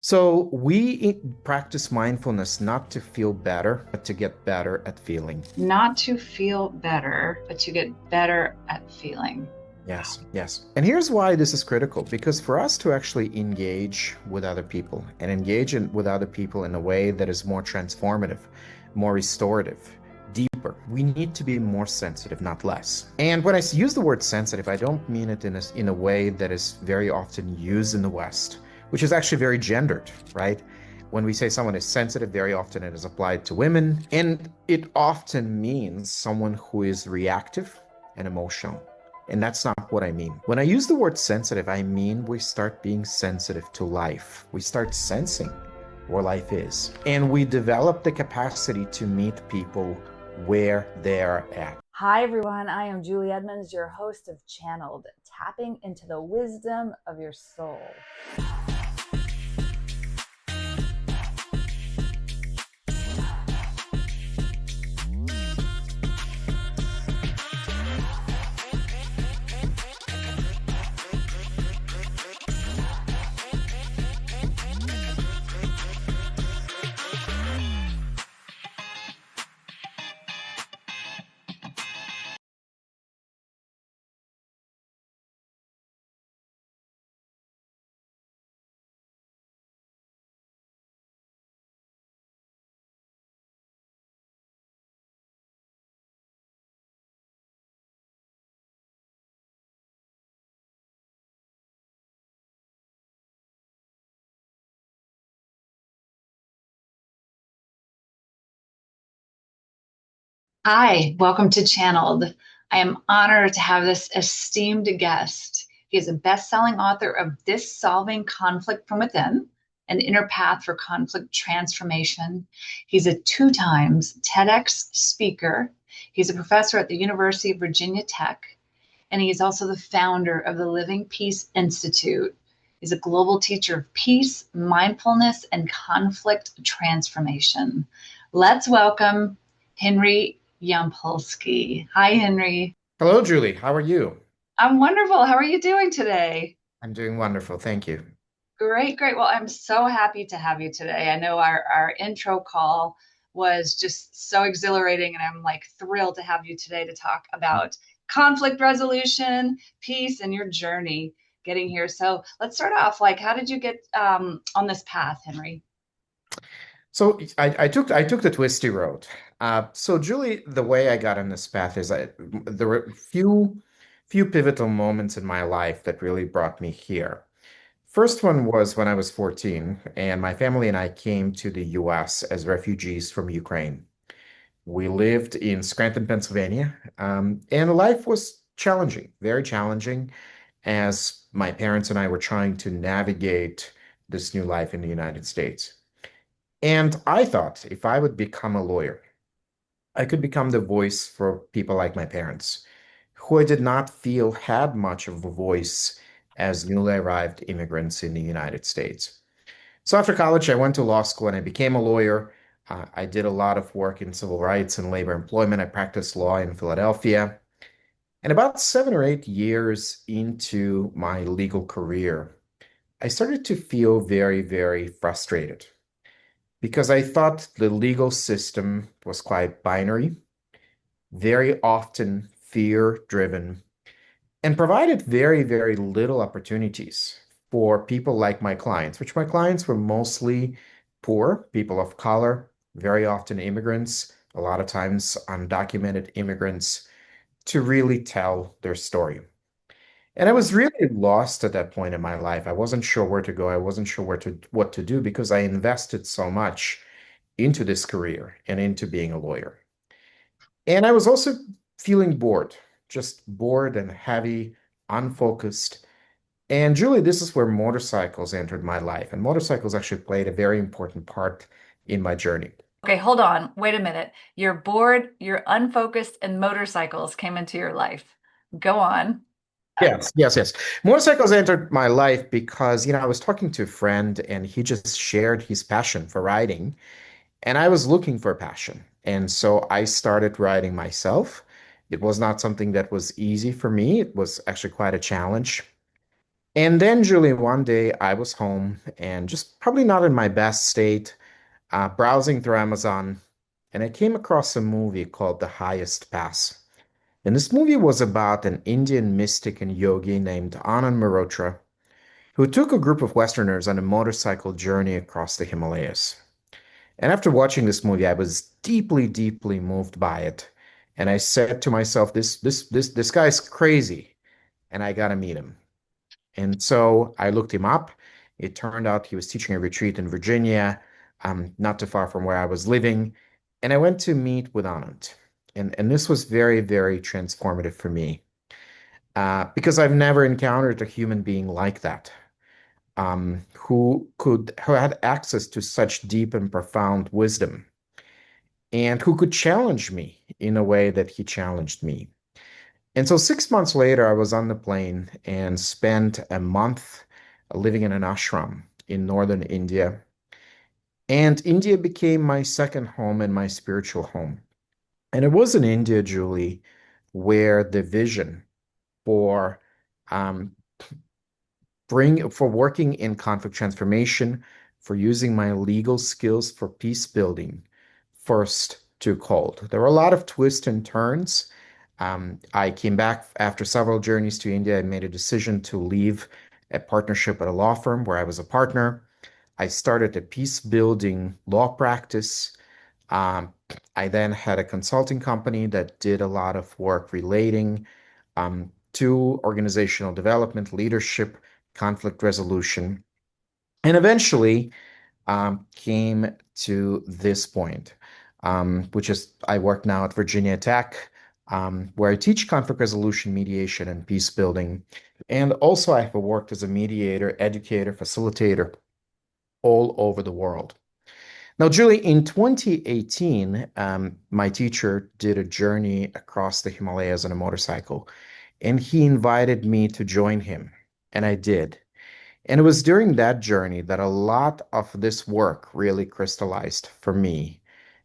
So we practice mindfulness not to feel better, but to get better at feeling. Not to feel better, but to get better at feeling. Yes, yes. And here's why this is critical, because for us to actually engage with other people and with other people in a way that is more transformative, more restorative, deeper, we need to be more sensitive, not less. And when I use the word sensitive, I don't mean it in a way that is very often used in the West, which is actually very gendered, right? When we say someone is sensitive, very often it is applied to women, and it often means someone who is reactive and emotional. And that's not what I mean. When I use the word sensitive, I mean we start being sensitive to life. We start sensing where life is. And we develop the capacity to meet people where they're at. Hi, everyone. I am Julie Edmonds, your host of Channeled, tapping into the wisdom of your soul. Hi, welcome to Channeled. I am honored to have this esteemed guest. He is a best-selling author of This Solving Conflict from Within, an inner path for conflict transformation. He's a 2 times TEDx speaker. He's a professor at the University of Virginia Tech, and he is also the founder of the Living Peace Institute. He's a global teacher of peace, mindfulness, and conflict transformation. Let's welcome Henry Yampolsky. Hi, Henry. Hello, Julie. How are you? I'm wonderful. How are you doing today? I'm doing wonderful. Thank you. Great, great. Well, I'm so happy to have you today. I know our intro call was just so exhilarating, and I'm like thrilled to have you today to talk about conflict resolution, peace, and your journey getting here. So let's start off. Like, how did you get on this path, Henry? So I took the twisty road. So Julie, the way I got on this path is there were few pivotal moments in my life that really brought me here. First one was when I was 14, and my family and I came to the US as refugees from Ukraine. We lived in Scranton, Pennsylvania, and life was challenging, very challenging, as my parents and I were trying to navigate this new life in the United States. And I thought if I would become a lawyer, I could become the voice for people like my parents, who I did not feel had much of a voice as newly arrived immigrants in the United States. So after college, I went to law school and I became a lawyer. I did a lot of work in civil rights and labor employment. I practiced law in Philadelphia. And about 7 or 8 years into my legal career, I started to feel very, very frustrated because I thought the legal system was quite binary, very often fear driven, and provided very, very little opportunities for people like my clients, which my clients were mostly poor, people of color, very often immigrants, a lot of times undocumented immigrants, to really tell their story. And I was really lost at that point in my life. I wasn't sure where to go. I wasn't sure what to do because I invested so much into this career and into being a lawyer. And I was also feeling bored, just bored and heavy, unfocused. And Julie, this is where motorcycles entered my life. And motorcycles actually played a very important part in my journey. Okay, hold on. Wait a minute. You're bored, you're unfocused, and motorcycles came into your life. Go on. Yes, yes, yes. Motorcycles entered my life because, I was talking to a friend and he just shared his passion for riding. And I was looking for passion. And so I started riding myself. It was not something that was easy for me. It was actually quite a challenge. And then, Julie, one day I was home and just probably not in my best state, browsing through Amazon, and I came across a movie called The Highest Pass. And this movie was about an Indian mystic and yogi named Anand Mehrotra, who took a group of Westerners on a motorcycle journey across the Himalayas. And after watching this movie, I was deeply, deeply moved by it. And I said to myself, this guy's crazy, and I gotta meet him. And so I looked him up. It turned out he was teaching a retreat in Virginia, not too far from where I was living. And I went to meet with Anand. And this was very, very transformative for me because I've never encountered a human being like that, who had access to such deep and profound wisdom and who could challenge me in a way that he challenged me. And so 6 months later, I was on the plane and spent a month living in an ashram in northern India. And India became my second home and my spiritual home. And it was in India, Julie, where the vision for um, for working in conflict transformation, for using my legal skills for peace building, first took hold. There were a lot of twists and turns. I came back after several journeys to India and made a decision to leave a partnership at a law firm where I was a partner. I started a peace building law practice. Um, I then had a consulting company that did a lot of work relating to organizational development, leadership, conflict resolution, and eventually came to this point, which is I work now at Virginia Tech, where I teach conflict resolution, mediation, and peace building. And also, I have worked as a mediator, educator, facilitator all over the world. Now, Julie, in 2018, my teacher did a journey across the Himalayas on a motorcycle, and he invited me to join him, and I did. And it was during that journey that a lot of this work really crystallized for me.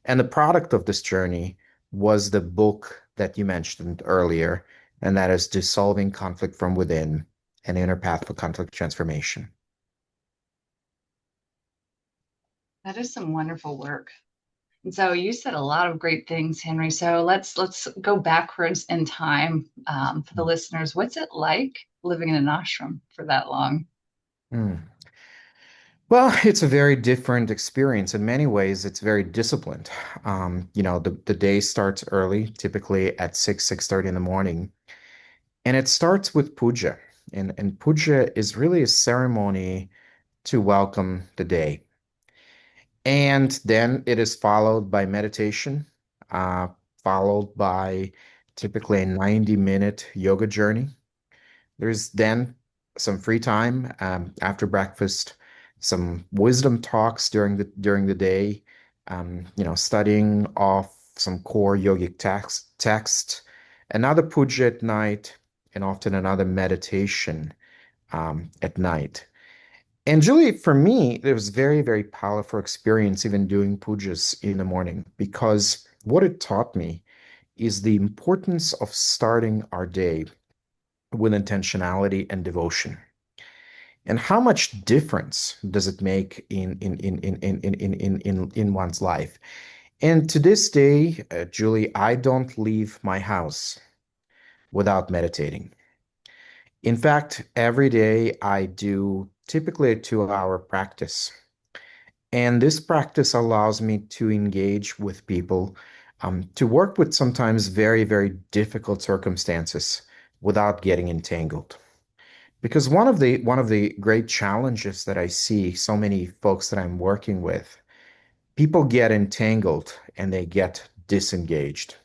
And the product of this journey was the book that you mentioned earlier, and that is Dissolving Conflict from Within, an Inner Path for Conflict Transformation. That is some wonderful work. And so you said a lot of great things, Henry. So let's go backwards in time for the listeners. What's it like living in an ashram for that long? Mm. Well, it's a very different experience. In many ways, it's very disciplined. The day starts early, typically at 6:30 in the morning. And it starts with puja. And puja is really a ceremony to welcome the day. And then it is followed by meditation, uh, followed by typically a 90-minute yoga journey. There's then some free time after breakfast, some wisdom talks during the day, studying off some core yogic text, another puja at night, and often another meditation at night. And Julie, for me, it was very, very powerful experience even doing pujas in the morning because what it taught me is the importance of starting our day with intentionality and devotion. And how much difference does it make in one's life? And to this day, Julie, I don't leave my house without meditating. In fact, every day I do typically a 2-hour practice. And this practice allows me to engage with people, to work with sometimes very, very difficult circumstances without getting entangled. Because one of the great challenges that I see so many folks that I'm working with, people get entangled and they get disengaged.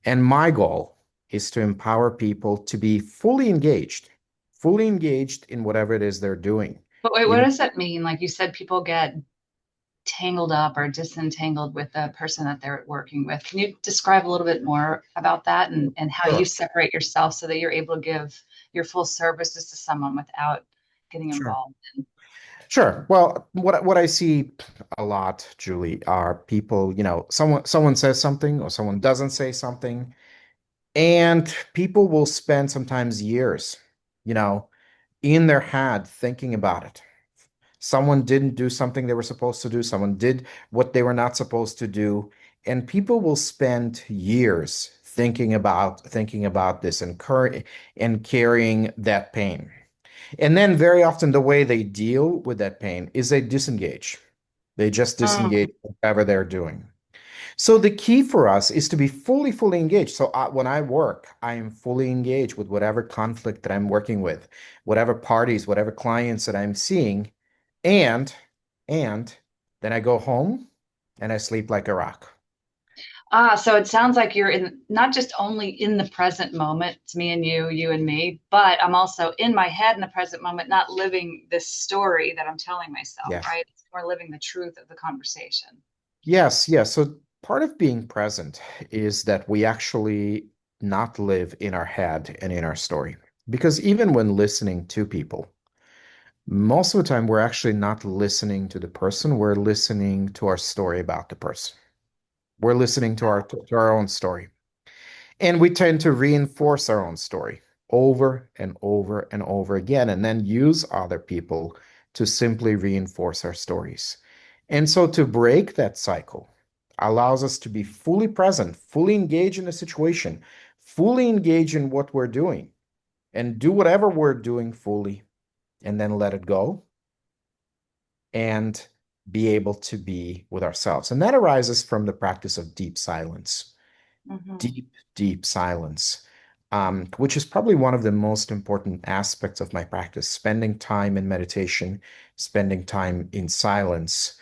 And my goal is to empower people to be fully engaged in whatever it is they're doing. But wait, what Even does that mean? Like you said, people get tangled up or disentangled with the person that they're working with. Can you describe a little bit more about that and how you Sure, separate yourself so that you're able to give your full services to someone without getting sure. involved? Sure. Well, what I see a lot, Julie, are people, someone says something or someone doesn't say something, and people will spend sometimes years, you know, in their head thinking about it. Someone didn't do something they were supposed to do. Someone did what they were not supposed to do. And people will spend years thinking about this and carrying that pain. And then very often the way they deal with that pain is they disengage. They just Mm. disengage from whatever they're doing. So the key for us is to be fully engaged. So when I work, I am fully engaged with whatever conflict that I'm working with, whatever parties, whatever clients that I'm seeing, and and then I go home and I sleep like a rock. So it sounds like you're in not just only in the present moment, it's me and you and me, but I'm also in my head in the present moment, not living this story that I'm telling myself, Yes. right? It's more living the truth of the conversation. Yes, yes. So part of being present is that we actually not live in our head and in our story. Because even when listening to people, most of the time we're actually not listening to the person, we're listening to our story about the person. We're listening to our own story. And we tend to reinforce our own story over and over and over again, and then use other people to simply reinforce our stories. And so to break that cycle allows us to be fully present, fully engaged in the situation, fully engaged in what we're doing, and do whatever we're doing fully, and then let it go and be able to be with ourselves. And that arises from the practice of deep silence, Hmm. deep, deep silence, which is probably one of the most important aspects of my practice, spending time in meditation, spending time in silence,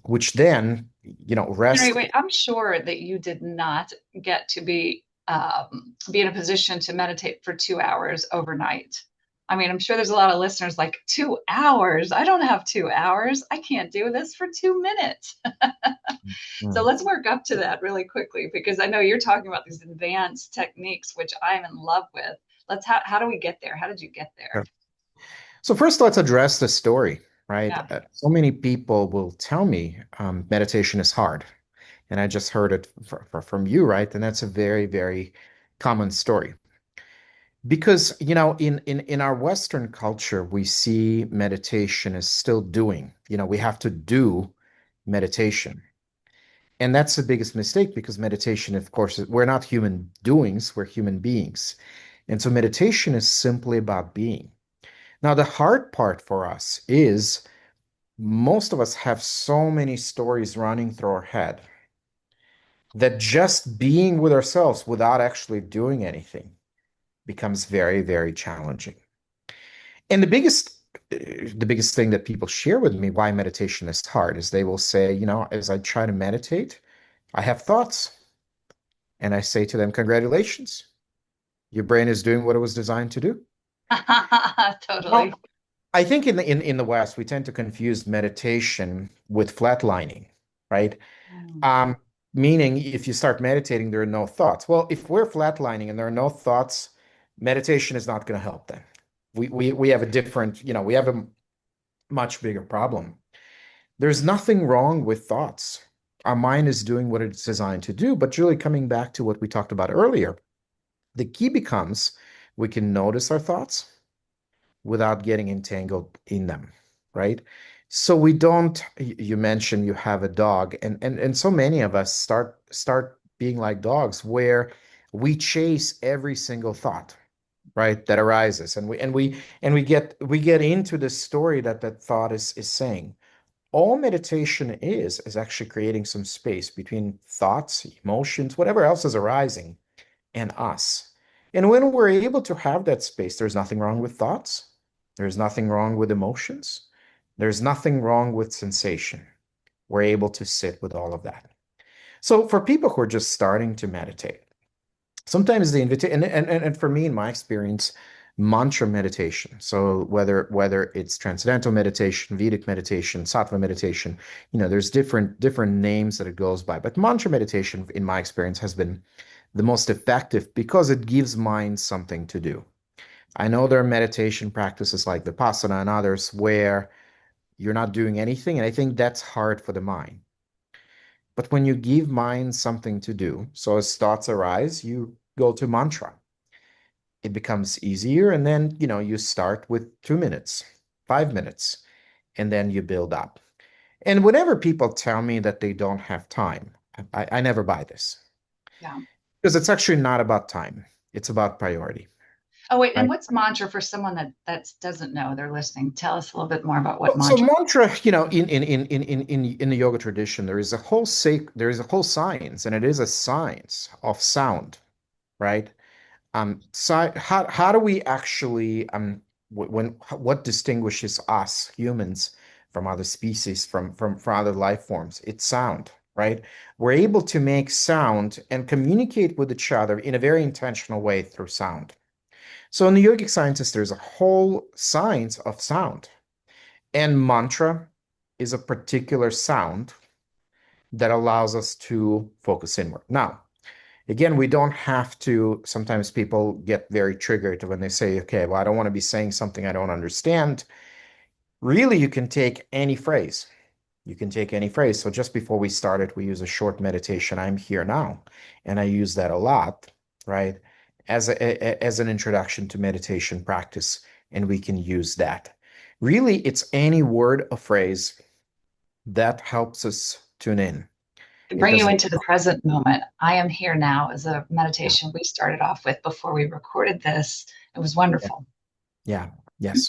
which then, Henry, rest. wait, I'm sure that you did not get to be in a position to meditate for 2 hours overnight. I mean, I'm sure there's a lot of listeners like 2 hours. I don't have 2 hours. I can't do this for 2 minutes. So Mm. let's work up to that really quickly because I know you're talking about these advanced techniques, which I'm in love with. How do we get there? How did you get there? So first, let's address the story, right? Yeah. So many people will tell me meditation is hard, and I just heard it from you, right? And that's a very, very common story. Because, in our Western culture, we see meditation as still doing. We have to do meditation. And that's the biggest mistake because meditation, of course, we're not human doings, we're human beings. And so meditation is simply about being. Now, the hard part for us is most of us have so many stories running through our head that just being with ourselves without actually doing anything becomes very, very challenging. And the biggest thing that people share with me why meditation is hard is they will say, as I try to meditate, I have thoughts. And I say to them, congratulations, your brain is doing what it was designed to do. Totally. Well, I think in the West, we tend to confuse meditation with flatlining, right? Mm. Um, Meaning if you start meditating, there are no thoughts. Well, if we're flatlining and there are no thoughts, meditation is not going to help then. We have a different, we have a much bigger problem. There's nothing wrong with thoughts. Our mind is doing what it's designed to do. But really coming back to what we talked about earlier, the key becomes we can notice our thoughts without getting entangled in them, right? So we don't, you mentioned you have a dog, and so many of us start being like dogs where we chase every single thought, right, that arises, and we get into the story that that thought is saying. All meditation is actually creating some space between thoughts, emotions, whatever else is arising, and us. And when we're able to have that space, there's nothing wrong with thoughts. There's nothing wrong with emotions. There's nothing wrong with sensation. We're able to sit with all of that. So for people who are just starting to meditate, sometimes the invitation and for me in my experience, mantra meditation. So whether it's transcendental meditation, Vedic meditation, sattva meditation, there's different names that it goes by. But mantra meditation, in my experience, has been the most effective because it gives mind something to do. I know there are meditation practices like Vipassana and others where you're not doing anything, and I think that's hard for the mind. But when you give mind something to do, so as thoughts arise, you go to mantra. it becomes easier. And then, you start with 2 minutes, 5 minutes, and then you build up. And whenever people tell me that they don't have time, I never buy this Yeah. because it's actually not about time. It's about priority, Oh, wait. And right? what's mantra for someone that doesn't know? They're listening. Tell us a little bit more about what So mantra. mantra, in the yoga tradition, there is a whole science, and it is a science of sound, right? How do we actually what distinguishes us humans from other species, from other life forms? It's sound, right? We're able to make sound and communicate with each other in a very intentional way through sound. So in the yogic sciences, there's a whole science of sound, and mantra is a particular sound that allows us to focus inward. Now, again, we don't have to. Sometimes people get very triggered when they say, okay, well, I don't want to be saying something I don't understand. Really, you can take any phrase. You can take any phrase. So just before we started, we use a short meditation, I'm here now. And I use that a lot, right? As an introduction to meditation practice. And we can use that. Really, it's any word or phrase that helps us tune in. To It bring you doesn't, into the present moment. I am here now is a yeah, meditation we started off with before we recorded this. It was yeah, wonderful. yeah, yes.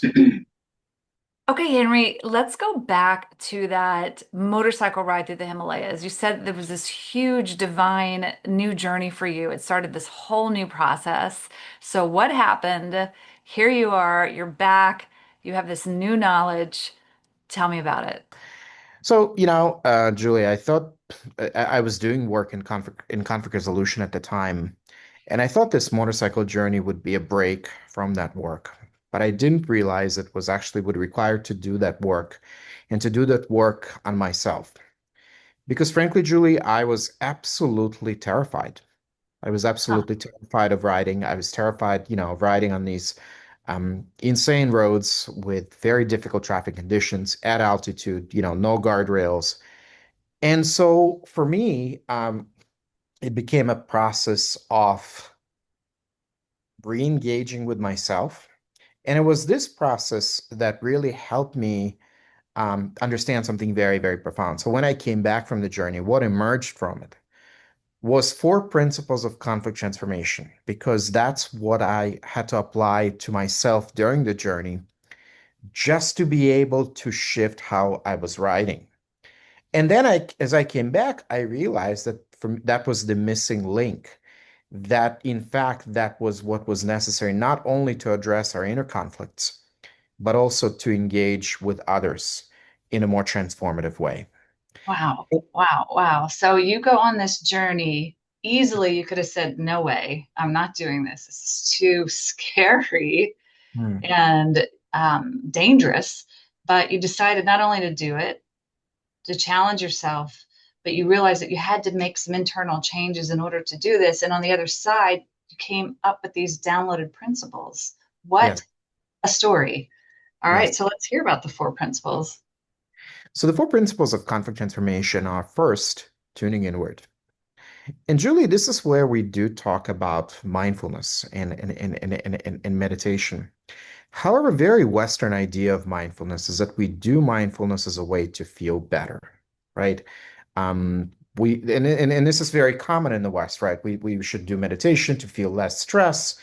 Okay, Henry, let's go back to that motorcycle ride through the Himalayas. You said there was this huge divine new journey for you. It started this whole new process. So, what happened? Here you are, you're back, you have this new knowledge. Tell me about it. So, Julie, I thought I was doing work in conflict resolution at the time, and I thought this motorcycle journey would be a break from that work. But I didn't realize it was actually would require to do that work and to do that work on myself. Because frankly, Julie, I was absolutely terrified. I was Huh. absolutely terrified of riding. I was terrified, of riding on these insane roads with very difficult traffic conditions at altitude, no guardrails. And so for me, it became a process of re-engaging with myself. And it was this process that really helped me understand something very, very profound. So when I came back from the journey, what emerged from it was four principles of conflict transformation, because that's what I had to apply to myself during the journey just to be able to shift how I was writing. And then as I came back, I realized that was the missing link. That in fact, that was what was necessary, not only to address our inner conflicts, but also to engage with others in a more transformative way. Wow. Wow. Wow. So you go on this journey. Easily, you could have said, no way, I'm not doing this. This is too scary Hmm. and dangerous. But you decided not only to do it, to challenge yourself, but you realized that you had to make some internal changes in order to do this. And on the other side, you came up with these downloaded principles. Yes, What a story. All yes. right, so let's hear about the four principles. So the four principles of conflict transformation are: first, tuning inward. And Julie, this is where we do talk about mindfulness and meditation. However, a very Western idea of mindfulness is that we do mindfulness as a way to feel better, right? And this is very common in the West, right? We should do meditation to feel less stress,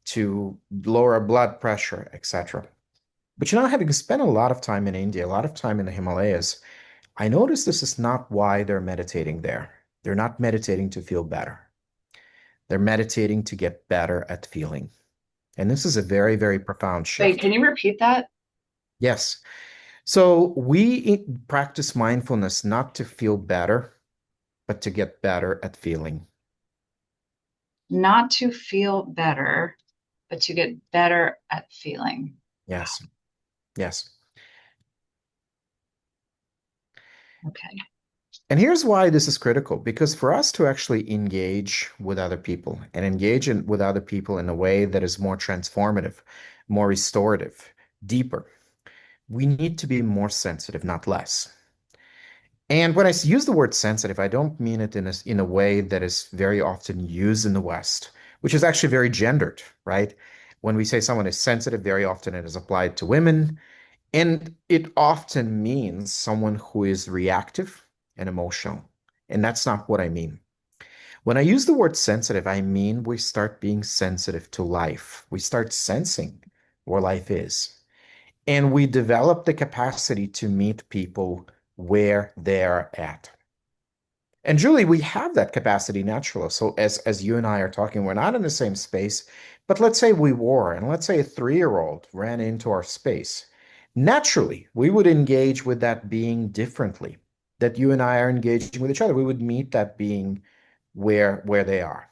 to lower our blood pressure, etc. But having spent a lot of time in India, a lot of time in the Himalayas, I notice this is not why they're meditating there. They're not meditating to feel better. They're meditating to get better at feeling. And this is a very, very profound Wait, shift. can you repeat that? Yes. So we practice mindfulness not to feel better, but to get better at feeling. Not to feel better, but to get better at feeling. Yes. Yes. Okay. And here's why this is critical, because for us to actually engage with other people and with other people in a way that is more transformative, more restorative, deeper, we need to be more sensitive, not less. And when use the word sensitive, I don't mean it in a way that is very often used in the West, which is actually very gendered, right? When we say someone is sensitive, very often it is applied to women, and it often means someone who is reactive and emotional. And that's not what I mean. When I use the word sensitive, I mean we start being sensitive to life. We start sensing where life is. And we develop the capacity to meet people where they're at. And Julie, we have that capacity naturally. So as you and I are talking, we're not in the same space, but let's say we were, and let's say a 3-year-old ran into our space. Naturally, we would engage with that being differently. That you and I are engaging with each other. We would meet that being where they are.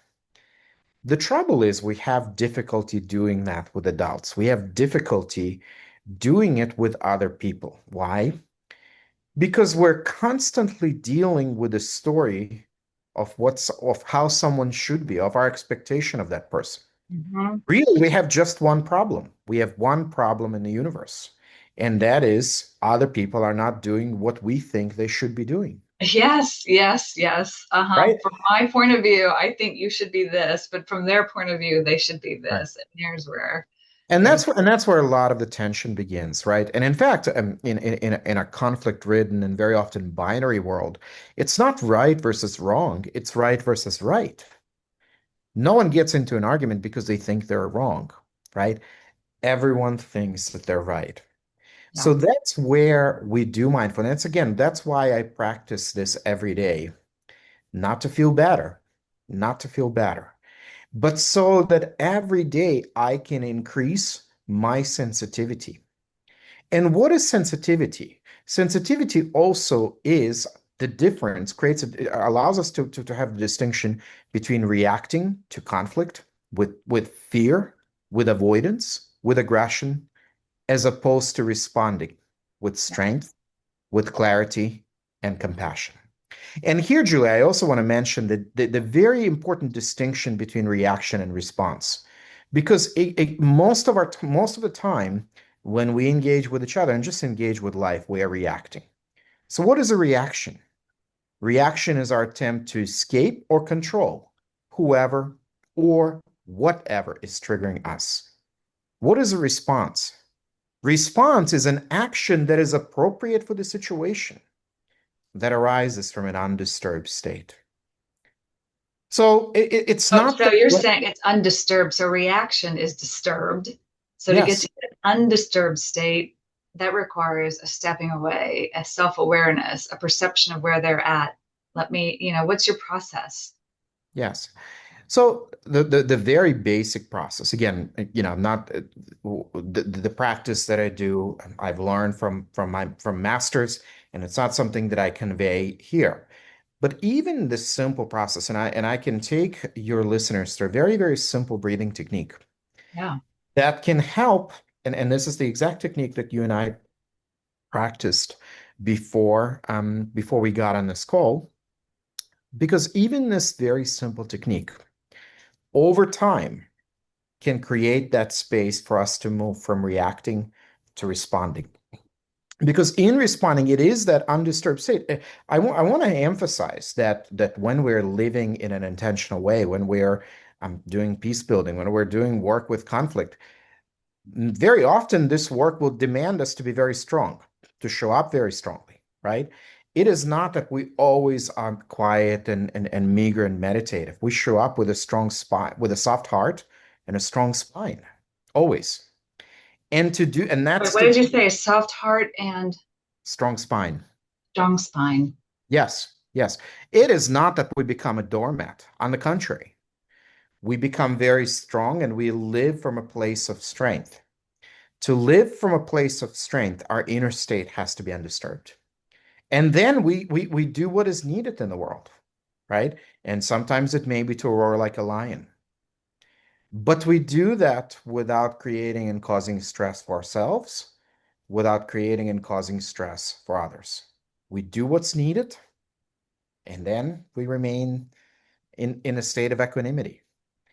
The trouble is we have difficulty doing that with adults. We have difficulty doing it with other people. Why? Because we're constantly dealing with the story of how someone should be, of our expectation of that person. Mhm. Really, we have just one problem. We have one problem in the universe, and that is other people are not doing what we think they should be doing. Yes, yes, yes. Right? From my point of view, I think you should be this, but from their point of view, they should be Right. this. And And there's that's where a lot of the tension begins, right? And in fact, in a conflict-ridden and very often binary world, it's not right versus wrong, it's right versus right. No one gets into an argument because they think they're wrong, right? Everyone thinks that they're right. yeah. So that's where we do mindfulness. Again, that's why I practice this every day, not to feel better, not to feel better, but so that every day I can increase my sensitivity. And what is sensitivity? Sensitivity also is the difference, it allows us to have the distinction between reacting to conflict with fear, with avoidance, with aggression, as opposed to responding with strength, with clarity, and compassion. And here, Julie, I also want to mention the very important distinction between reaction and response, because most of the time when we engage with each other and just engage with life, we are reacting. So, what is a reaction? Reaction is our attempt to escape or control whoever or whatever is triggering us. What is a response? Response is an action that is appropriate for the situation that arises from an undisturbed state. So it's Oh, not so that, you're saying it's undisturbed. So reaction is disturbed. So to get yes, to an undisturbed state, that requires a stepping away, a self-awareness, a perception of where they're at. What's your process? yes. So the very basic process, again, not the practice that I do, I've learned from masters, and it's not something that I convey here. But even this simple process, and I can take your listeners through a very, very simple breathing technique Yeah. that can help, and this is the exact technique that you and I practiced before we got on this call, because even this very simple technique over time can create that space for us to move from reacting to responding. Because in responding, it is that undisturbed state. I want to emphasize that when we're living in an intentional way, when we're doing peace building, when we're doing work with conflict, very often this work will demand us to be very strong, to show up very strongly, right? It is not that we always are quiet and meager and meditative. We show up with a strong spine, with a soft heart and a strong spine, always. And Wait, that's what to did you say? Soft heart and strong spine. strong spine. Yes, yes. It is not that we become a doormat. On the contrary, we become very strong and we live from a place of strength. To live from a place of strength, our inner state has to be undisturbed. And then we do what is needed in the world, right? And sometimes it may be to roar like a lion. But we do that without creating and causing stress for ourselves, without creating and causing stress for others. We do what's needed, and then we remain in a state of equanimity.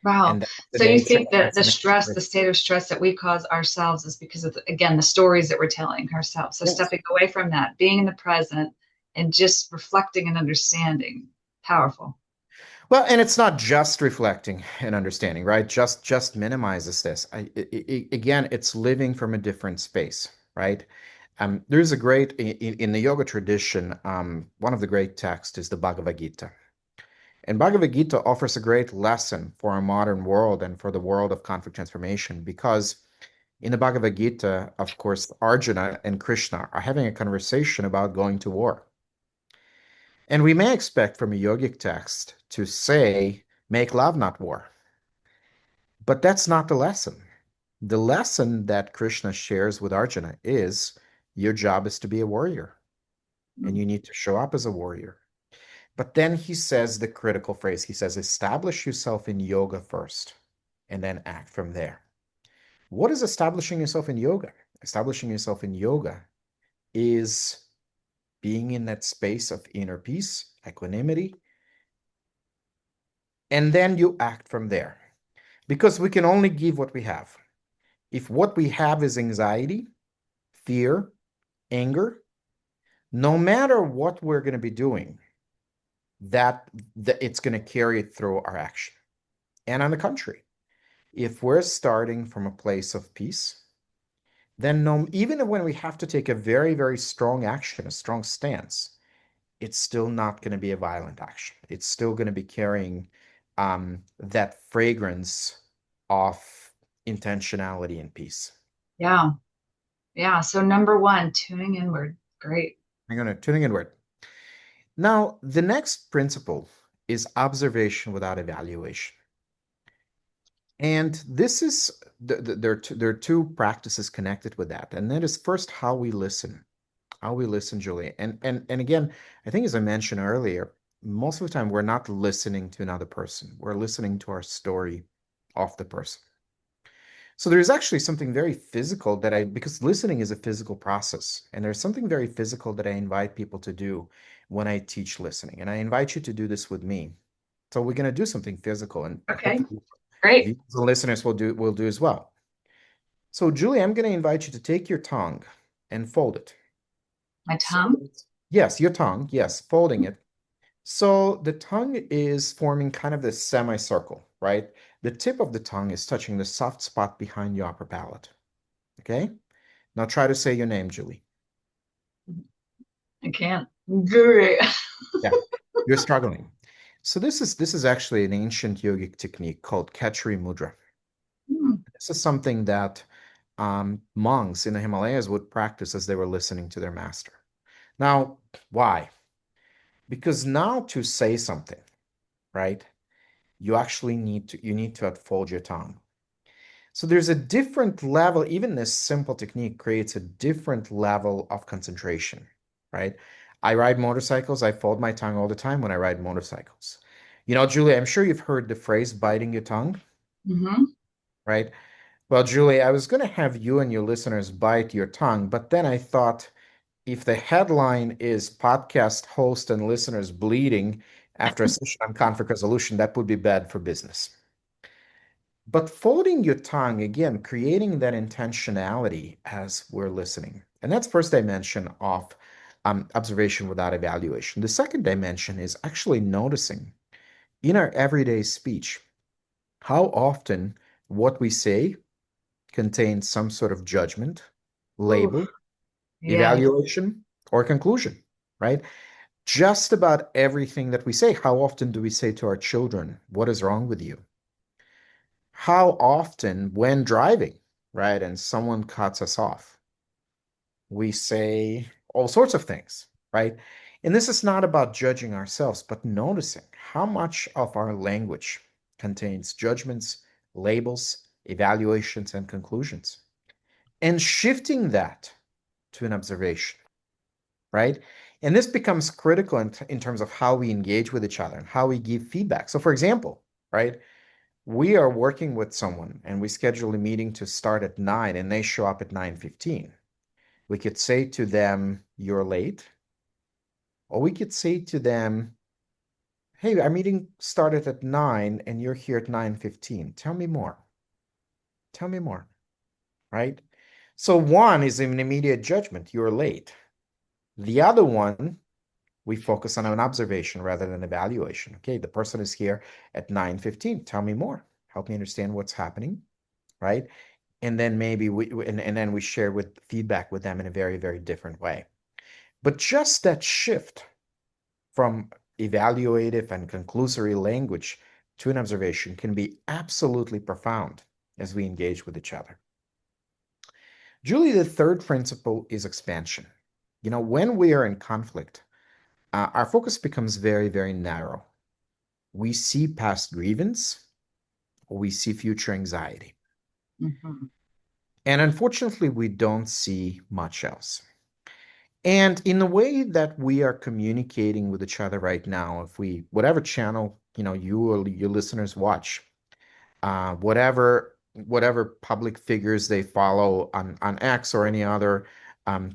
Wow. And that's the So you nature, think that that's the the nature stress, of the it. state of stress that we cause ourselves is because of, again, the stories that we're telling ourselves. So Yes. stepping away from that, being in the present, and just reflecting and understanding. Powerful. Well, and it's not just reflecting and understanding, right? Just minimizes this. Again, it's living from a different space, right? There's a great in the yoga tradition. One of the great texts is the Bhagavad Gita, and Bhagavad Gita offers a great lesson for our modern world and for the world of conflict transformation because in the Bhagavad Gita, of course, Arjuna and Krishna are having a conversation about going to war. And we may expect from a yogic text to say, make love, not war. But that's not the lesson. The lesson that Krishna shares with Arjuna is your job is to be a warrior and you need to show up as a warrior. But then he says the critical phrase, he says, establish yourself in yoga first and then act from there. What is establishing yourself in yoga? Establishing yourself in yoga is being in that space of inner peace, equanimity, and then you act from there. Because we can only give what we have. If what we have is anxiety, fear, anger, no matter what we're going to be doing, that it's going to carry it through our action. And on the contrary, if we're starting from a place of peace, then no, even when we have to take a very, very strong action, a strong stance, it's still not going to be a violent action. It's still going to be carrying that fragrance of intentionality and peace. Yeah. Yeah. So number one, tuning inward. Great. I'm going to tuning inward. Now, the next principle is observation without evaluation. And this is, there are two practices connected with that. And that is first how we listen. How we listen, Julie. And again, I think as I mentioned earlier, most of the time we're not listening to another person. We're listening to our story of the person. So there's actually something very physical because listening is a physical process, and there's something very physical that I invite people to do when I teach listening. And I invite you to do this with me. So we're going to do something physical, and Okay. hopefully Great. the listeners will do as well. So Julie, I'm going to invite you to take your tongue and fold it. My So tongue. yes, your tongue, yes, folding it. So the tongue is forming kind of this semicircle, right? The tip of the tongue is touching the soft spot behind your upper palate. Okay? Now try to say your name, Julie. I can't. Great. Yeah, you're struggling. So this is actually an ancient yogic technique called Kachari Mudra. Hmm. This is something that monks in the Himalayas would practice as they were listening to their master. Now, why? Because now to say something, right? You need to unfold your tongue. So there's a different level, even this simple technique creates a different level of concentration, right? I ride motorcycles, I fold my tongue all the time when I ride motorcycles. Julie, I'm sure you've heard the phrase biting your tongue, Mm-hmm. right? Well, Julie, I was going to have you and your listeners bite your tongue, but then I thought if the headline is podcast host and listeners bleeding after a session on conflict resolution, that would be bad for business. But folding your tongue, again, creating that intentionality as we're listening. And that's first dimension of observation without evaluation. The second dimension is actually noticing in our everyday speech how often what we say contains some sort of judgment, Ooh, label, yes. evaluation, or conclusion, right? Just about everything that we say. How often do we say to our children, what is wrong with you? How often, when driving, right, and someone cuts us off, we say all sorts of things, right? And this is not about judging ourselves, but noticing how much of our language contains judgments, labels, evaluations, and conclusions, and shifting that to an observation, right? And this becomes critical in terms of how we engage with each other and how we give feedback. So, for example, right, we are working with someone and we schedule a meeting to start at 9 and they show up at 9:15. We could say to them, you're late. Or we could say to them, hey, our meeting started at 9 and you're here at 9:15. Tell me more. Tell me more, right? So one is an immediate judgment. You're late. The other one We focus on an observation rather than evaluation. Okay, the person is here at 9:15. Tell me more. Help me understand what's happening, right? And then maybe and then we share with feedback with them in a very, very different way. But just that shift from evaluative and conclusory language to an observation can be absolutely profound as we engage with each other. Julie, the third principle is expansion. When we are in conflict, our focus becomes very, very narrow. We see past grievance or we see future anxiety. Mhm. And unfortunately, we don't see much else. And in the way that we are communicating with each other right now, whatever channel, you or your listeners watch, whatever public figures they follow on X or any other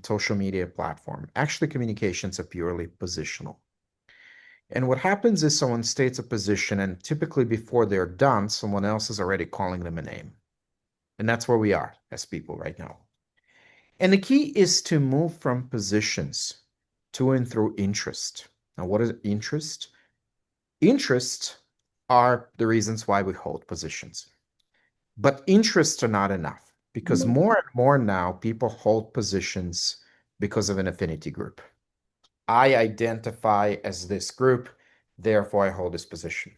social media platform, actually communications are purely positional. And what happens is someone states a position, and typically before they're done, someone else is already calling them a name. And that's where we are as people right now. And the key is to move from positions to and through interest. Now, what is interest? Interests are the reasons why we hold positions. But interests are not enough because more and more now people hold positions because of an affinity group. I identify as this group, therefore I hold this position.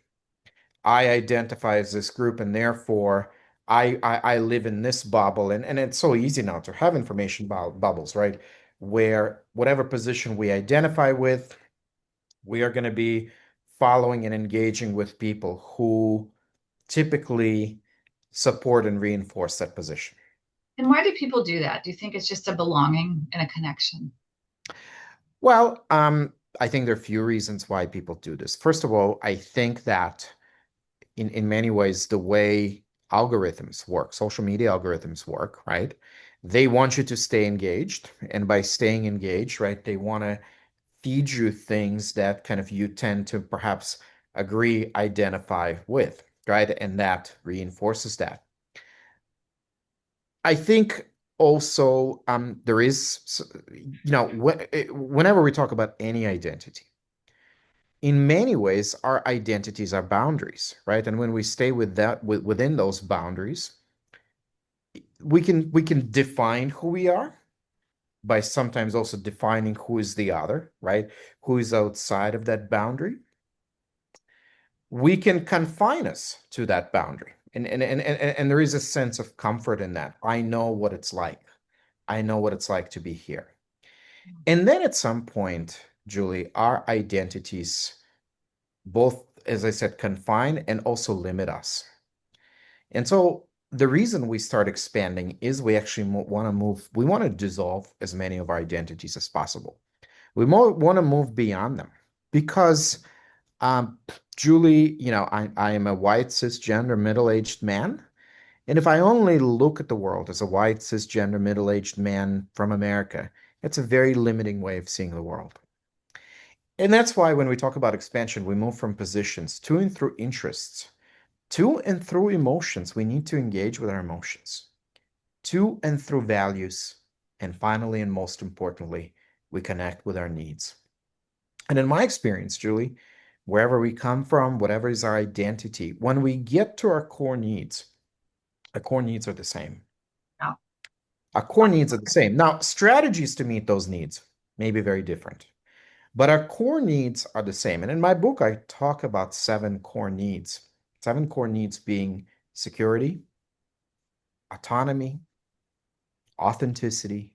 I identify as this group, and therefore I live in this bubble. And it's so easy now to have information bubbles, right? Where whatever position we identify with, we are going to be following and engaging with people who typically support and reinforce that position. And why do people do that? Do you think it's just a belonging and a connection? Well, I think there are a few reasons why people do this. First of all, I think that in many ways, the way algorithms work, social media algorithms work, right? They want you to stay engaged. And by staying engaged, right, they want to feed you things that kind of you tend to perhaps agree, identify with, right? And that reinforces that. I think also there is, whenever we talk about any identity, in many ways, our identities are boundaries, right? And when we stay within those boundaries, we can define who we are by sometimes also defining who is the other, right? Who is outside of that boundary. We can confine us to that boundary. And there is a sense of comfort in that. I know what it's like. I know what it's like to be here. And then at some point, Julie, our identities both, as I said, confine and also limit us. And so the reason we start expanding is we actually want to move, we want to dissolve as many of our identities as possible. We want to move beyond them because, um, Julie, I am a white cisgender middle-aged man. And if I only look at the world as a white cisgender middle-aged man from America, it's a very limiting way of seeing the world. And that's why when we talk about expansion, we move from positions to and through interests, to and through emotions. We need to engage with our emotions, to and through values. And finally, and most importantly, we connect with our needs. And in my experience, Julie, wherever we come from, whatever is our identity, when we get to our core needs are the same. Yeah. Our core needs are the same. Now, strategies to meet those needs may be very different. But our core needs are the same. And in my book, I talk about 7 core needs being security, autonomy, authenticity,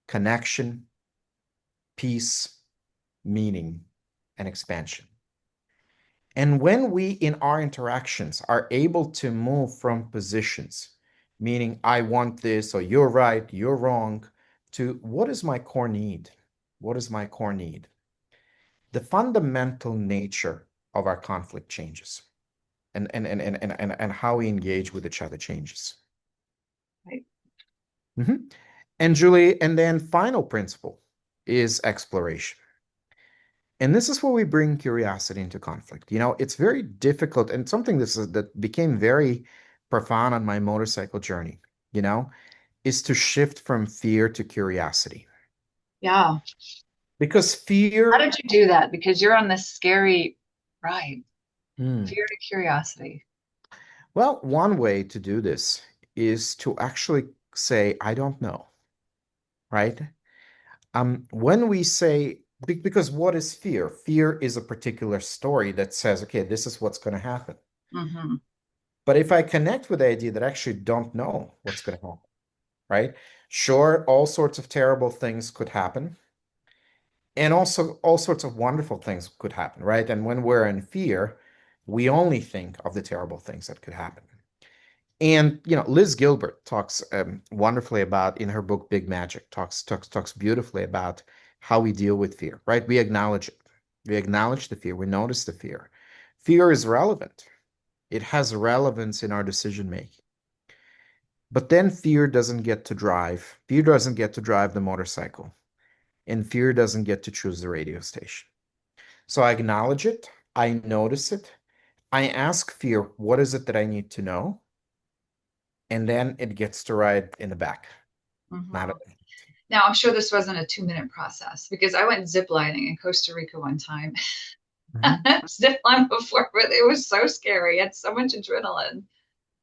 connection, peace, meaning, and expansion. And when we, in our interactions, are able to move from positions, meaning I want this, or you're right, you're wrong, to what is my core need? What is my core need? The fundamental nature of our conflict changes, and how we engage with each other changes. Right. And Julie, and then final principle is exploration. And this is where we bring curiosity into conflict. It's very difficult, and something that became very profound on my motorcycle journey, is to shift from fear to curiosity. Yeah. Because How fear, did you do that? Because you're on this scary ride, hmm. fear to curiosity. Well, one way to do this is to actually say, I don't know, right? When we say, because what is fear? Fear is a particular story that says, okay, this is what's going to happen. Hmm. But if I connect with the idea that I actually don't know what's going to happen, right? Sure, all sorts of terrible things could happen. And also all sorts of wonderful things could happen, right? And when we're in fear, we only think of the terrible things that could happen. And Liz Gilbert talks wonderfully about in her book Big Magic, talks beautifully about how we deal with fear, right? We acknowledge it. We acknowledge the fear. We notice the fear. Fear is relevant. It has relevance in our decision making. But then fear doesn't get to drive. Fear doesn't get to drive the motorcycle, and fear doesn't get to choose the radio station. So I acknowledge it. I notice it. I ask fear, what is it that I need to know? And then it gets to ride in the back. Not Hmm. a, Now, I'm sure this wasn't a 2-minute process because I went ziplining in Costa Rica one time. Mhm. I've ziplined before, but it was so scary. I had so much adrenaline.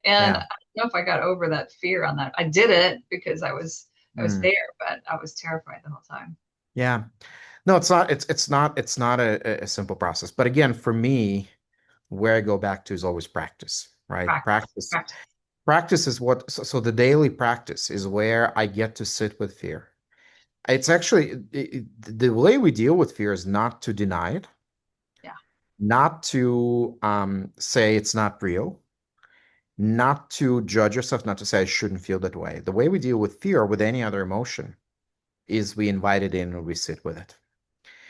And I Yeah. don't know if I got over that fear on that. I did it because I was Mm. there, but I was terrified the whole time. Yeah. No, it's not. It's not a simple process. But again, for me, where I go back to is always practice, right? Practice, Practice. practice. Practice is so the daily practice is where I get to sit with fear. It's actually the way we deal with fear is not to deny it, Yeah. not to say it's not real, not to judge yourself, not to say I shouldn't feel that way. The way we deal with fear or with any other emotion is we invite it in and we sit with it.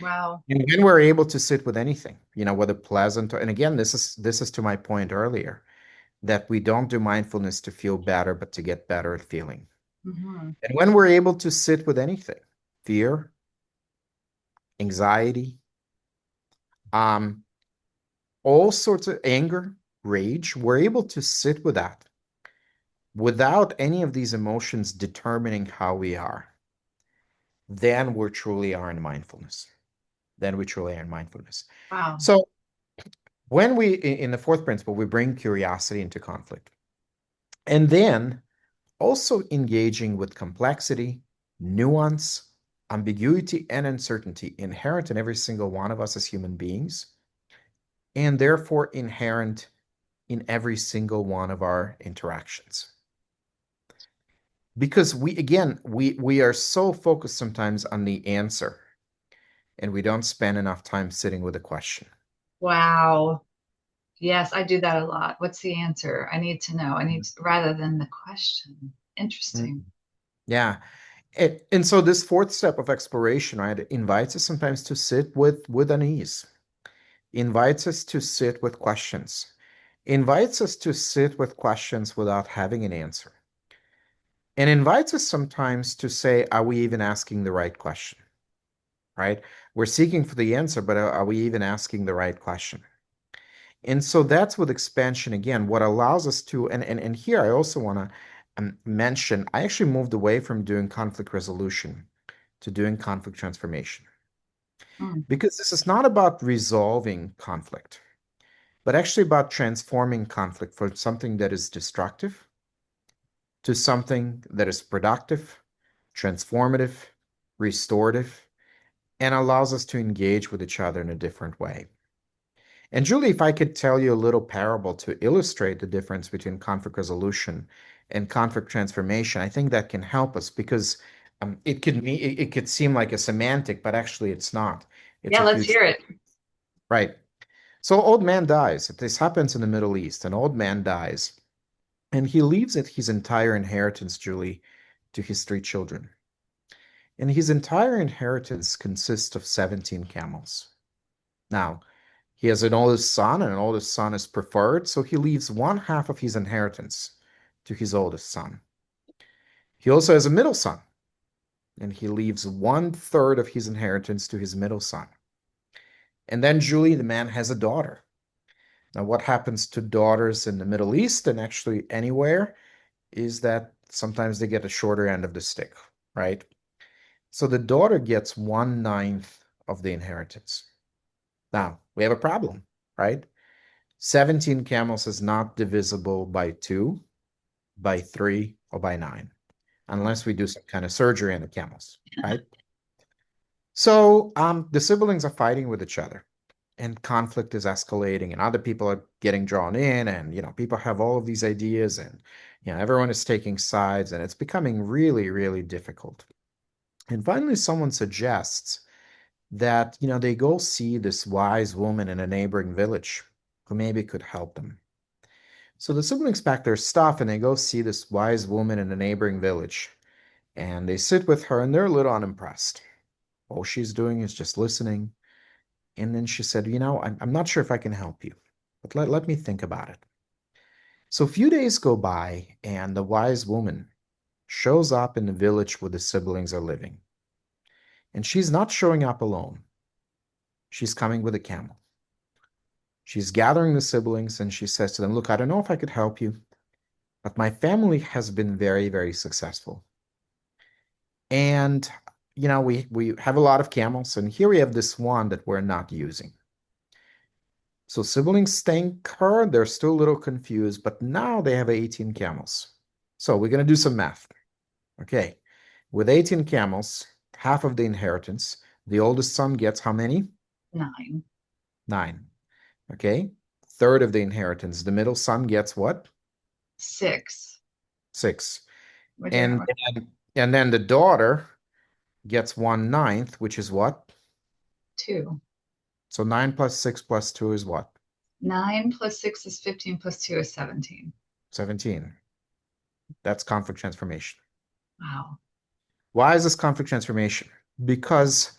Wow. And again, we're able to sit with anything, whether pleasant or, and again, this is to my point earlier, that we don't do mindfulness to feel better, but to get better at feeling. Hmm. And when we're able to sit with anything, fear, anxiety, um, all sorts of anger, rage, we're able to sit with that without any of these emotions determining how we are. Then we truly are in mindfulness. Then we truly are in mindfulness. Wow. So when in the fourth principle, we bring curiosity into conflict. And then also engaging with complexity, nuance, ambiguity, and uncertainty inherent in every single one of us as human beings, and therefore inherent in every single one of our interactions. Because we are so focused sometimes on the answer, and we don't spend enough time sitting with the question. Wow. Yes, I do that a lot. What's the answer? I need to know. Rather than the question. Interesting. Mhm. Yeah. And so this fourth step of exploration, right, invites us sometimes to sit with unease, invites us to sit with questions, invites us to sit with questions without having an answer, and invites us sometimes to say, are we even asking the right question? Right? We're seeking for the answer, but are we even asking the right question? And so that's with expansion again, what allows us to, and here I also want to mention, I actually moved away from doing conflict resolution to doing conflict transformation. Mm. Because this is not about resolving conflict, but actually about transforming conflict from something that is destructive to something that is productive, transformative, restorative, and allows us to engage with each other in a different way. And Julie, if I could tell you a little parable to illustrate the difference between conflict resolution and conflict transformation, I think that can help us because it could seem like a semantic, but actually it's not. It's Yeah, a let's huge hear it. right. So old man dies. This happens in the Middle East. An old man dies, and he leaves it his entire inheritance, Julie, to his three children. And his entire inheritance consists of 17 camels. Now, he has an oldest son, and an oldest son is preferred, so he leaves one half of his inheritance to his oldest son. He also has a middle son, and he leaves one third of his inheritance to his middle son. And then Julie, the man, has a daughter. Now, what happens to daughters in the Middle East and actually anywhere is that sometimes they get a shorter end of the stick, right? So the daughter gets 1/9 of the inheritance. Now, we have a problem, right? 17 camels is not divisible by 2, by 3, or by 9, unless we do some kind of surgery on the camels, right? So the siblings are fighting with each other, and conflict is escalating, and other people are getting drawn in, and people have all of these ideas, and everyone is taking sides, and it's becoming really, really difficult. And finally, someone suggests that they go see this wise woman in a neighboring village who maybe could help them. So the siblings pack their stuff and they go see this wise woman in a neighboring village. And they sit with her and they're a little unimpressed. All she's doing is just listening. And then she said, I'm not sure if I can help you, but let me think about it. So a few days go by and the wise woman shows up in the village where the siblings are living. And she's not showing up alone. She's coming with a camel. She's gathering the siblings and she says to them, look, I don't know if I could help you, but my family has been very, very successful. And, we have a lot of camels, and here we have this one that we're not using. So siblings thank her. They're still a little confused, but now they have 18 camels. So we're going to do some math. Okay. With 18 camels, half of the inheritance, the oldest son gets how many? 9. 9. Okay. Third of the inheritance, the middle son gets what? 6. 6. Which And and then the daughter gets 1/9, which is what? 2. So 9 plus 6 plus 2 is what? 9 plus 6 is 15 plus 2 is 17. 17. That's conflict transformation. Wow. Why is this conflict transformation? Because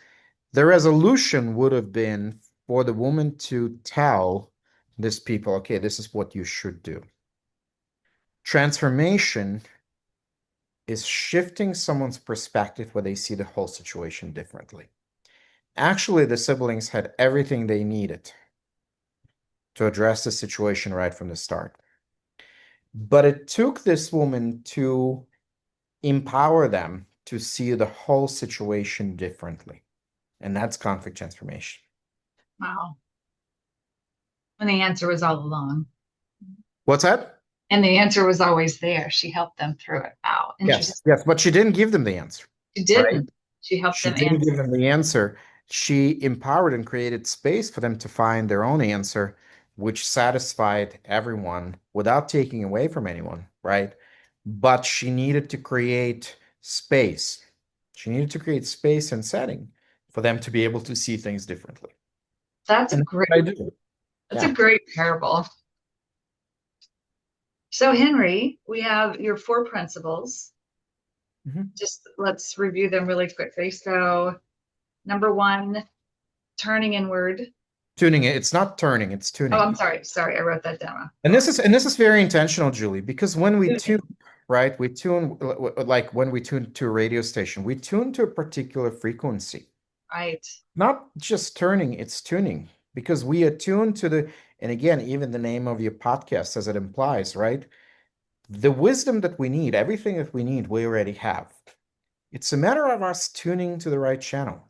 the resolution would have been for the woman to tell this people, okay, this is what you should do. Transformation is shifting someone's perspective where they see the whole situation differently. Actually, the siblings had everything they needed to address the situation right from the start. But it took this woman to empower them to see the whole situation differently. And that's conflict transformation. Wow. And the answer was all along. What's that? And the answer was always there. She helped them through it. Wow. Interesting. Yes, but she didn't give them the answer. She Right? didn't. She helped She them didn't give answer. them the answer. She empowered and created space for them to find their own answer, which satisfied everyone without taking away from anyone, right? But she needed to create space. She needed to create space and setting for them to be able to see things differently. That's a And great, I do. that's a Yeah. great parable. So, Henry, we have your 4 principles. Mhm. Just let's review them really quickly. So, number 1, turning inward. Tuning it. It's not turning, it's Oh, tuning. I'm sorry. Sorry, I wrote that down. And this is very intentional, Julie, because when we Tuning. tune, right, we tune like when we tune to a radio station, we tune to a particular frequency. Right. Not just turning, it's tuning. Because we attune to and again, even the name of your podcast as it implies, right? The wisdom that we need, everything that we need, we already have. It's a matter of us tuning to the right channel,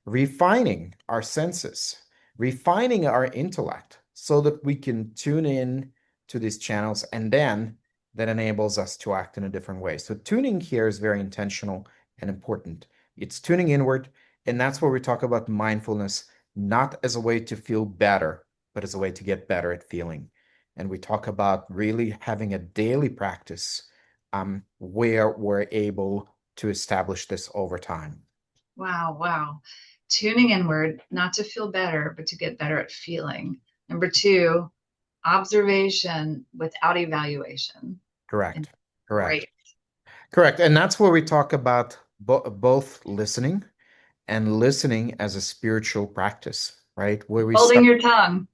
refining our senses, refining our intellect so that we can tune in to these channels, and then that enables us to act in a different way. So tuning here is very intentional and important. It's tuning inward, and that's where we talk about mindfulness, not as a way to feel better, but as a way to get better at feeling. And we talk about really having a daily practice where we're able to establish this over time. Wow. Wow. Tuning inward, not to feel better, but to get better at feeling. Number 2, observation without evaluation. Correct. Correct. Great. Correct. And that's where we talk about both listening and listening as a spiritual practice, right? Where we Holding start your tongue.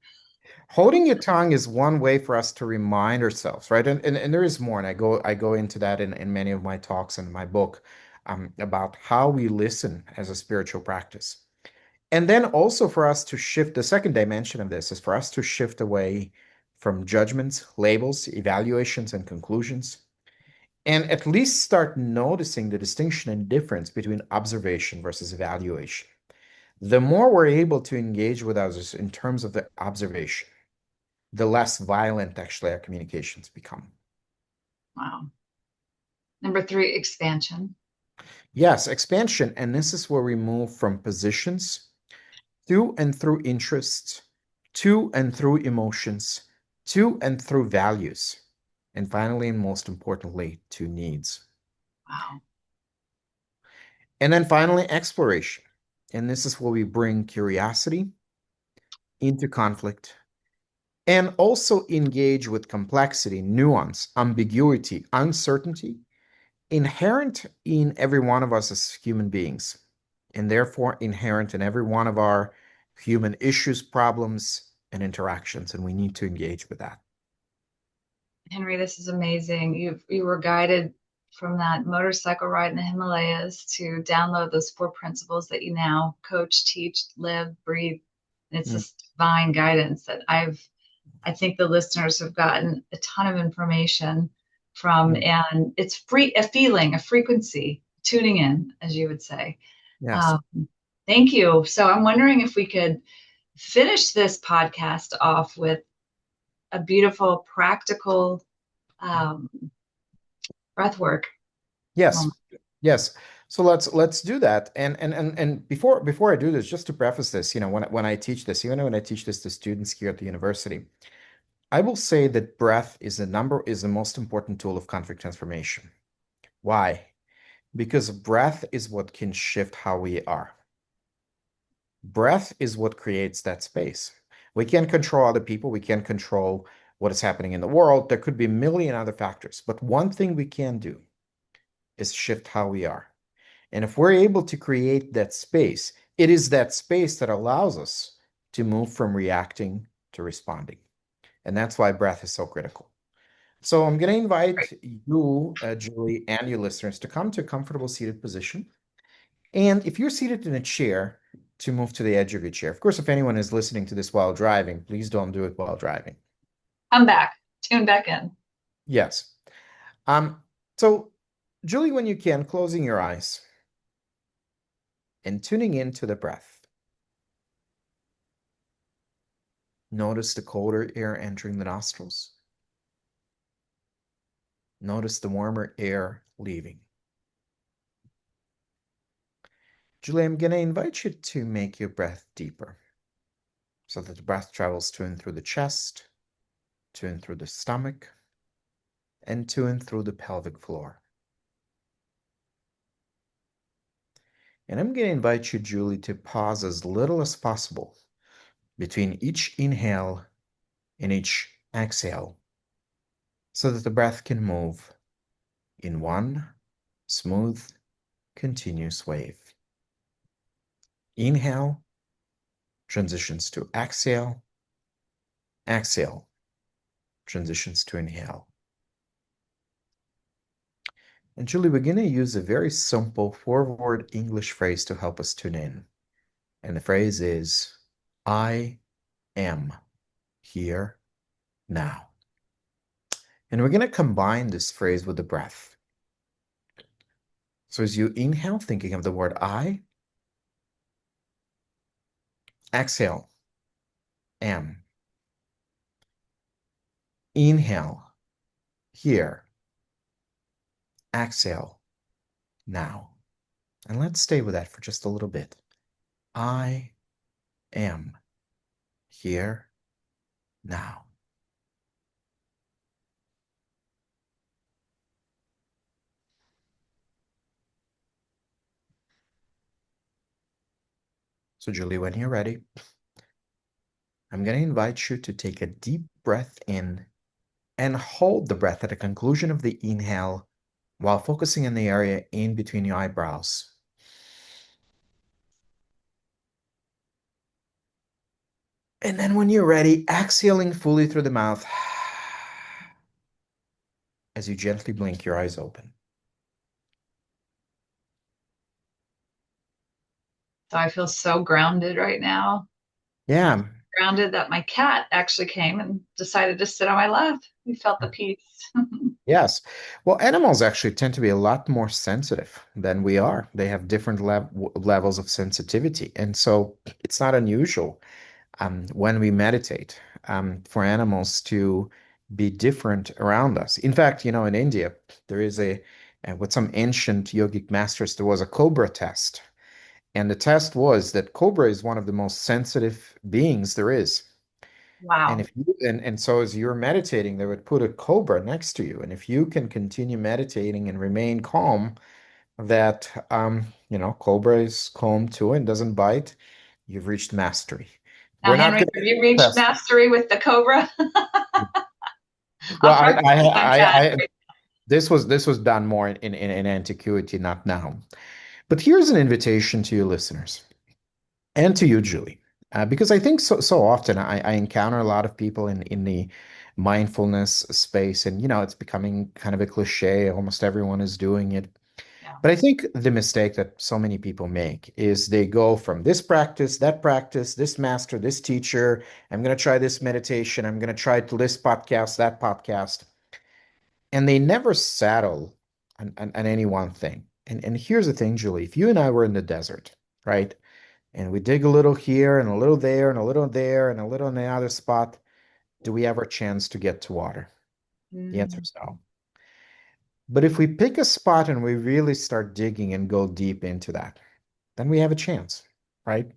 holding your tongue is one way for us to remind ourselves, right? And there is more, and I go into that in many of my talks and my book about how we listen as a spiritual practice. And then also for us to shift, the second dimension of this is for us to shift away from judgments, labels, evaluations, and conclusions, and at least start noticing the distinction and difference between observation versus evaluation. The more we're able to engage with others in terms of the observation, the less violent actually our communications become. Wow. Number three, expansion. Yes, expansion, and this is where we move from positions to and through interests, to and through emotions, to and through values, and finally, and most importantly, to needs. Wow. And then finally, exploration. And this is where we bring curiosity into conflict and also engage with complexity, nuance, ambiguity, uncertainty inherent in every one of us as human beings, and therefore inherent in every one of our human issues, problems, and interactions. And we need to engage with that. Henry, this is amazing. You were guided from that motorcycle ride in the Himalayas to download those four principles that you now coach, teach, live, breathe. And it's Mm, this divine guidance that I think the listeners have gotten a ton of information from, mm. and it's a feeling, a frequency, tuning in, as you would say. Yes. Um, thank you. So I'm wondering if we could finish this podcast off with a beautiful, practical um, breath work Yes. moment. Yes. So let's do that. And before I do this, just to preface this, when I teach this, even when I teach this to students here at the university, I will say that breath is the most important tool of conflict transformation. Why? Because breath is what can shift how we are. Breath is what creates that space. We can't control other people. We can't control what is happening in the world. There could be a million other factors. But one thing we can do is shift how we are. And if we're able to create that space, it is that space that allows us to move from reacting to responding. And that's why breath is so critical. So I'm going to invite you, Julie, and your listeners to come to a comfortable seated position. And if you're seated in a chair, to move to the edge of your chair. Of course, if anyone is listening to this while driving, please don't do it while driving. I'm back. Tune back in. Yes. Um, so, Julie, when you can, closing your eyes and tuning into the breath. Notice the colder air entering the nostrils. Notice the warmer air leaving. Julie, I'm going to invite you to make your breath deeper so that the breath travels to and through the chest, to and through the stomach, and to and through the pelvic floor. And I'm going to invite you, Julie, to pause as little as possible between each inhale and each exhale so that the breath can move in one smooth, continuous wave. Inhale transitions to exhale. Exhale transitions to inhale. And Julie, we're going to use a very simple four-word English phrase to help us tune in. And the phrase is, I am here now. And we're going to combine this phrase with the breath. So as you inhale, thinking of the word I, exhale, am. Inhale, here. Exhale, now. And let's stay with that for just a little bit. I am here now. So Julie, when you're ready, I'm going to invite you to take a deep breath in and hold the breath at the conclusion of the inhale while focusing on the area in between your eyebrows. And then when you're ready, exhaling fully through the mouth as you gently blink your eyes open. So I feel so grounded right now. Yeah, grounded that my cat actually came and decided to sit on my lap. We felt the peace. Yes. Well, animals actually tend to be a lot more sensitive than we are. They have different levels of sensitivity. And so it's not unusual when we meditate for animals to be different around us. In fact, in India, there is with some ancient yogic masters, there was a cobra test. And the test was that cobra is one of the most sensitive beings there is. And Wow. if you and so as you're meditating, they would put a cobra next to you. And if you can continue meditating and remain calm, that cobra is calm too and doesn't bite, you've reached mastery. Now, We're not Henry, going have you to reached test. mastery with the cobra? Well, I'll practice with my cat. this was done more in antiquity, not now. But here's an invitation to you listeners and to you, Julie, because I think so often I encounter a lot of people in the mindfulness space, and it's becoming kind of a cliche. Almost everyone is doing it. Yeah. But I think the mistake that so many people make is they go from this practice, this master, this teacher. I'm going to try this meditation. I'm going to try to this podcast, that podcast. And they never settle on any one thing. And here's the thing, Julie, if you and I were in the desert, right? And we dig a little here and a little there and a little there and a little in the other spot, do we have a chance to get to water? The answer Mm. is no. But if we pick a spot and we really start digging and go deep into that, then we have a chance, right?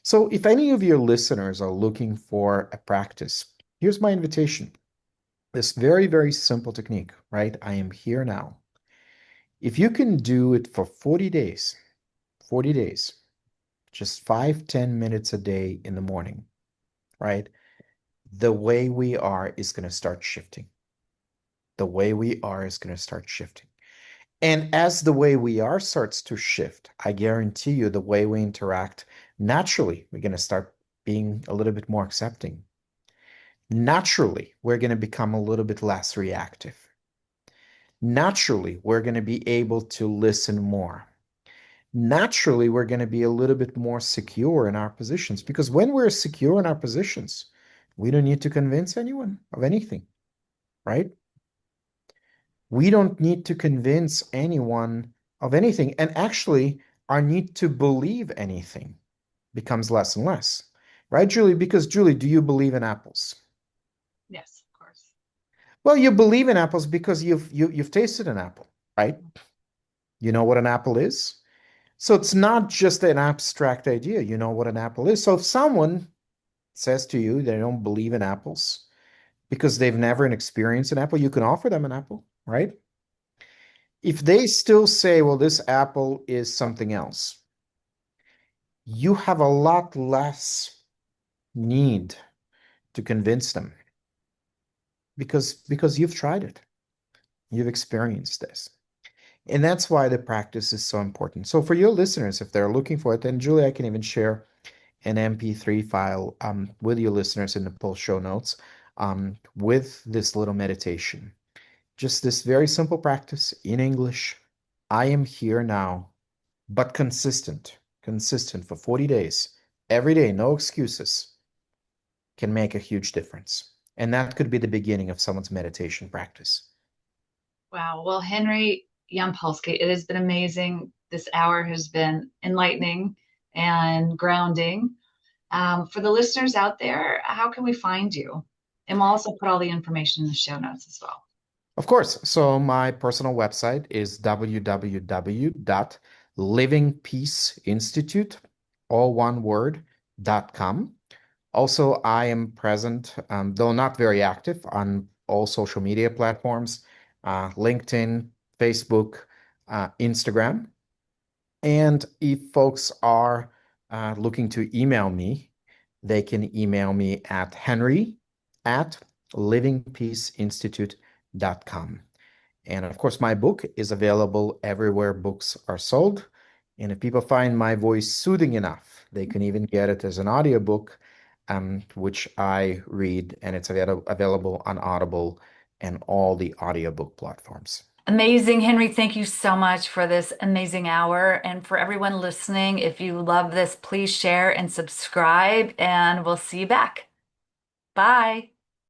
So if any of your listeners are looking for a practice, here's my invitation. This very, very simple technique, right? I am here now. If you can do it for 40 days, just 5, 10 minutes a day in the morning, right? The way we are is going to start shifting. The way we are is going to start shifting. And as the way we are starts to shift, I guarantee you the way we interact, naturally, we're going to start being a little bit more accepting. Naturally, we're going to become a little bit less reactive. Naturally, we're going to be able to listen more. Naturally, we're going to be a little bit more secure in our positions because when we're secure in our positions, we don't need to convince anyone of anything, right? We don't need to convince anyone of anything. And actually, our need to believe anything becomes less and less, right, Julie? Because, Julie, do you believe in apples? Yes, of course. Well, you believe in apples because you've tasted an apple, right? You know what an apple is? So it's not just an abstract idea. You know what an apple is. So if someone says to you they don't believe in apples because they've never experienced an apple, you can offer them an apple, right? If they still say, well, this apple is something else, you have a lot less need to convince them because you've tried it. You've experienced this. And that's why the practice is so important. So for your listeners, if they're looking for it, then Julie, I can even share an MP3 file with your listeners in the post show notes with this little meditation. Just this very simple practice in English. I am here now, but consistent for 40 days, every day, no excuses, can make a huge difference. And that could be the beginning of someone's meditation practice. Wow. Well, Henry Yampolsky, it has been amazing. This hour has been enlightening and grounding. For the listeners out there, how can we find you? And we'll also put all the information in the show notes as well. Of course. So my personal website is www.livingpeaceinstitute, all one word, .com. Also, I am present, though not very active, on all social media platforms, LinkedIn, Facebook, Instagram. And if folks are looking to email me, they can email me at henry@livingpeaceinstitute.com. And of course, my book is available everywhere books are sold. And if people find my voice soothing enough, they can even get it as an audiobook, which I read, and it's available on Audible and all the audiobook platforms. Amazing, Henry. Thank you so much for this amazing hour. And for everyone listening, if you love this, please share and subscribe, and we'll see you back. Bye.